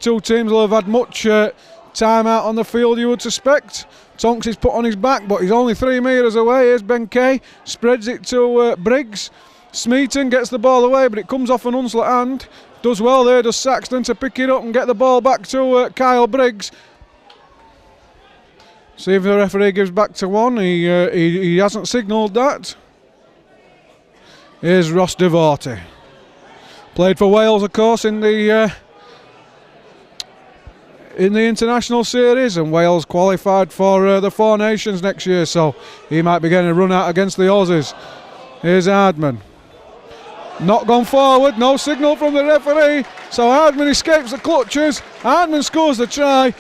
two teams will have had much time out on the field, you would suspect. Tonks is put on his back, but he's only 3 metres away. Here's Ben Kay, spreads it to Briggs. Smeaton gets the ball away, but it comes off an Hunslet hand. Does well there, does Saxton, to pick it up and get the ball back to Kyle Briggs. See if the referee gives back to one. He hasn't signalled that. Here's Ross Devorty. Played for Wales, of course, in the international series, and Wales qualified for the Four Nations next year, so he might be getting a run out against the Aussies. Here's Hardman. Not gone forward, no signal from the referee, so Hardman escapes the clutches. Hardman scores the try.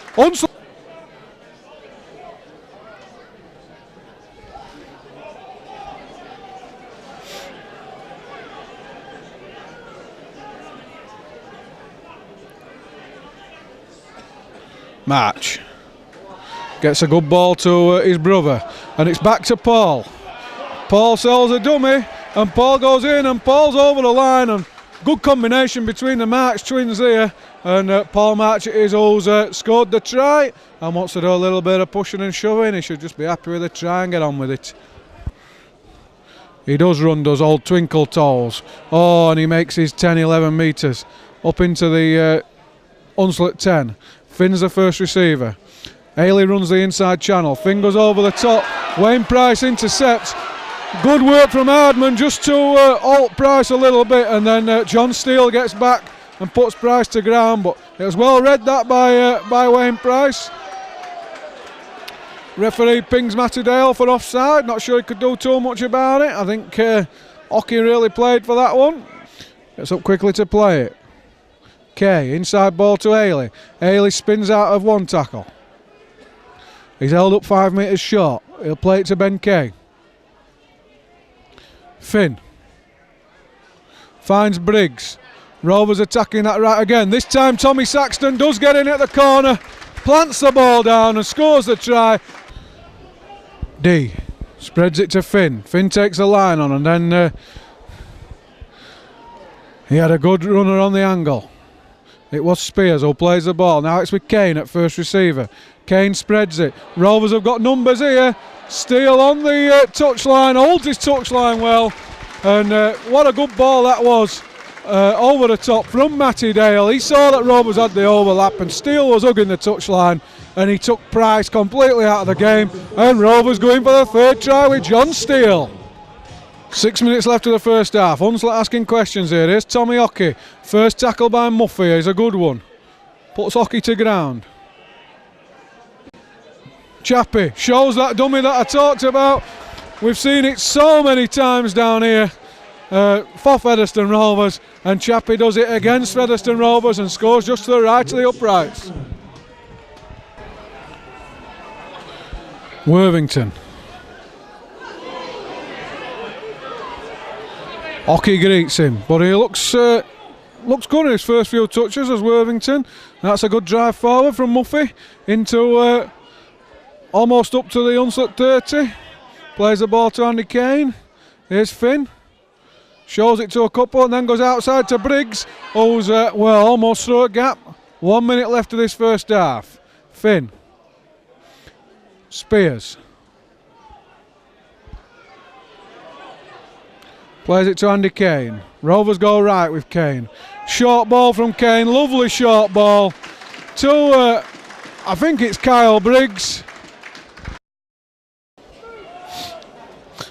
March gets a good ball to his brother, and it's back to Paul. Paul sells a dummy, and Paul goes in, and Paul's over the line, and good combination between the March twins here, and Paul March it is who's scored the try and wants to do a little bit of pushing and shoving. He should just be happy with the try and get on with it. He does run, does old Twinkle Toes. Oh, and he makes his 10-11 metres up into the Hunslet 10. Finn's the first receiver. Ailey runs the inside channel. Finn goes over the top. Wayne Price intercepts. Good work from Hardman just to halt Price a little bit, and then John Steele gets back and puts Price to ground, but it was well read that by Wayne Price. Referee pings Matty Dale for offside. Not sure he could do too much about it. I think Hockey really played for that one. Gets up quickly to play it. Kay, inside ball to Ailey. Ailey spins out of one tackle. He's held up 5 metres short. He'll play it to Ben Kay. Finn finds Briggs. Rovers attacking that right again. This time Tommy Saxton does get in at the corner, plants the ball down and scores the try. D spreads it to Finn. Finn takes a line on, and then he had a good runner on the angle. It was Spears who plays the ball. Now it's with Kane at first receiver. Kane spreads it. Rovers have got numbers here. Steele on the touchline, holds his touchline well, and what a good ball that was over the top from Matty Dale. He saw that Rovers had the overlap, and Steele was hugging the touchline, and he took Price completely out of the game, and Rovers going for the third try with John Steele. 6 minutes left of the first half. Hunslet asking questions here. Here's Tommy Hockey. First tackle by Muffy is a good one. Puts Hockey to ground. Chappie shows that dummy that I talked about. We've seen it so many times down here for Featherstone Rovers, and Chappie does it against Featherstone Rovers and scores just to the right of the uprights. Worthington. Hockey greets him, but he looks good in his first few touches as Worthington. That's a good drive forward from Muffy into almost up to the Hunslet 30. Plays the ball to Andy Kane. Here's Finn. Shows it to a couple and then goes outside to Briggs, who's almost through a gap. 1 minute left of this first half. Finn. Spears. Plays it to Andy Kane. Rovers go right with Kane. Short ball from Kane, lovely short ball to I think it's Kyle Briggs.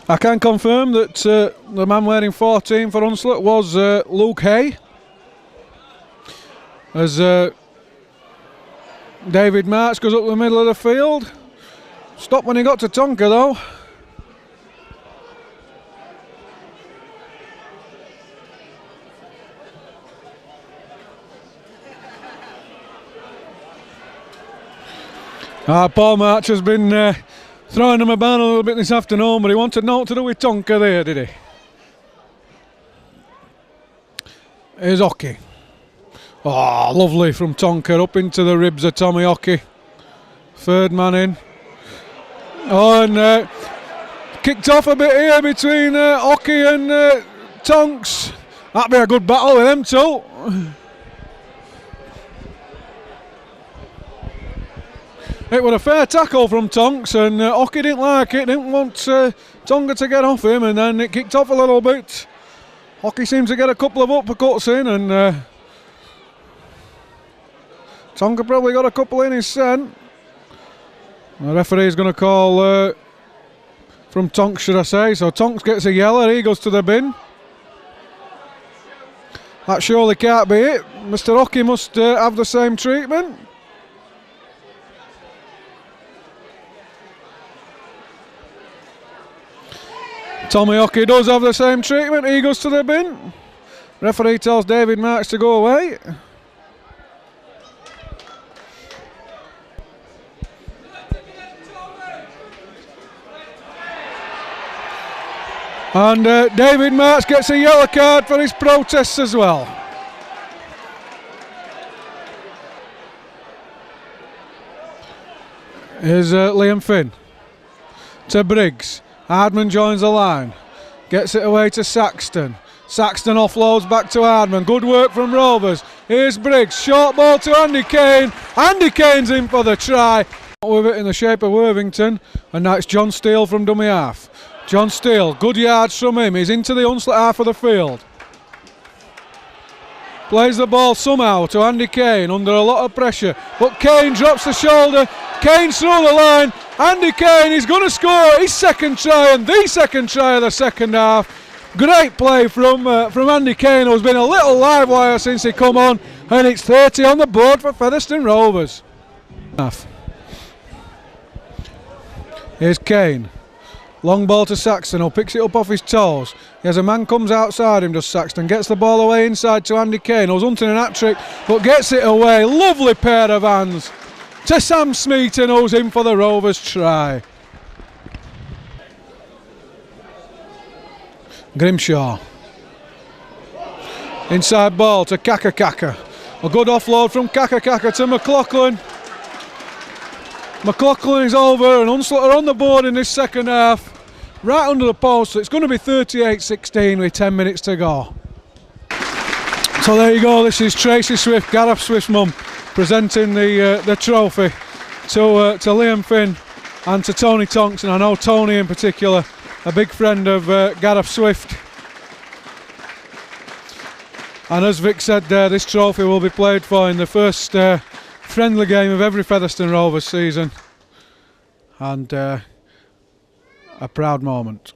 I can confirm that the man wearing 14 for Hunslet was Luke Hay, as David March goes up the middle of the field. Stopped when he got to Tonka though. Paul March has been throwing him about a little bit this afternoon, but he wanted naught to do with Tonka there, did he? Here's Hockey. Oh, lovely from Tonka up into the ribs of Tommy Hockey. Third man in. Oh, and kicked off a bit here between Hockey and Tonks. That'd be a good battle with them two. It was a fair tackle from Tonks, and Hockey didn't like it, didn't want Tonga to get off him, and then it kicked off a little bit. Hockey seems to get a couple of uppercuts in, and Tonga probably got a couple in his scent. The referee is going to call from Tonks, should I say. So Tonks gets a yellow, he goes to the bin. That surely can't be it. Mr. Hockey must have the same treatment. Tommy Hockey does have the same treatment, he goes to the bin. Referee tells David Marks to go away. And David Marks gets a yellow card for his protests as well. Here's Liam Finn to Briggs. Hardman joins the line, gets it away to Saxton. Saxton offloads back to Hardman. Good work from Rovers. Here's Briggs, short ball to Andy Kane. Andy Kane's in for the try. With it in the shape of Worthington, and now it's John Steele from dummy half. John Steele, good yards from him. He's into the Hunslet half of the field. Plays the ball somehow to Andy Kane under a lot of pressure, but Kane drops the shoulder. Kane's through the line. Andy Kane is going to score his second try and the second try of the second half. Great play from Andy Kane, who's been a little live wire since he come on, and it's 30 on the board for Featherstone Rovers. Here's Kane. Long ball to Saxton, who picks it up off his toes. He has a man comes outside him, does Saxton. Gets the ball away inside to Andy Kane, who's hunting an hat-trick, but gets it away. Lovely pair of hands to Sam Smeaton, who's in for the Rovers try. Grimshaw. Inside ball to Kaka. A good offload from Kaka to McLaughlin. McLaughlin is over, and Hunslet are on the board in this second half. Right under the post, so it's going to be 38-16 with 10 minutes to go. So there you go, this is Tracy Swift, Gareth Swift's mum, presenting the trophy to Liam Finn and to Tony Tonks, and I know Tony in particular, a big friend of Gareth Swift. And as Vic said there, this trophy will be played for in the first friendly game of every Featherstone Rovers season, and a proud moment.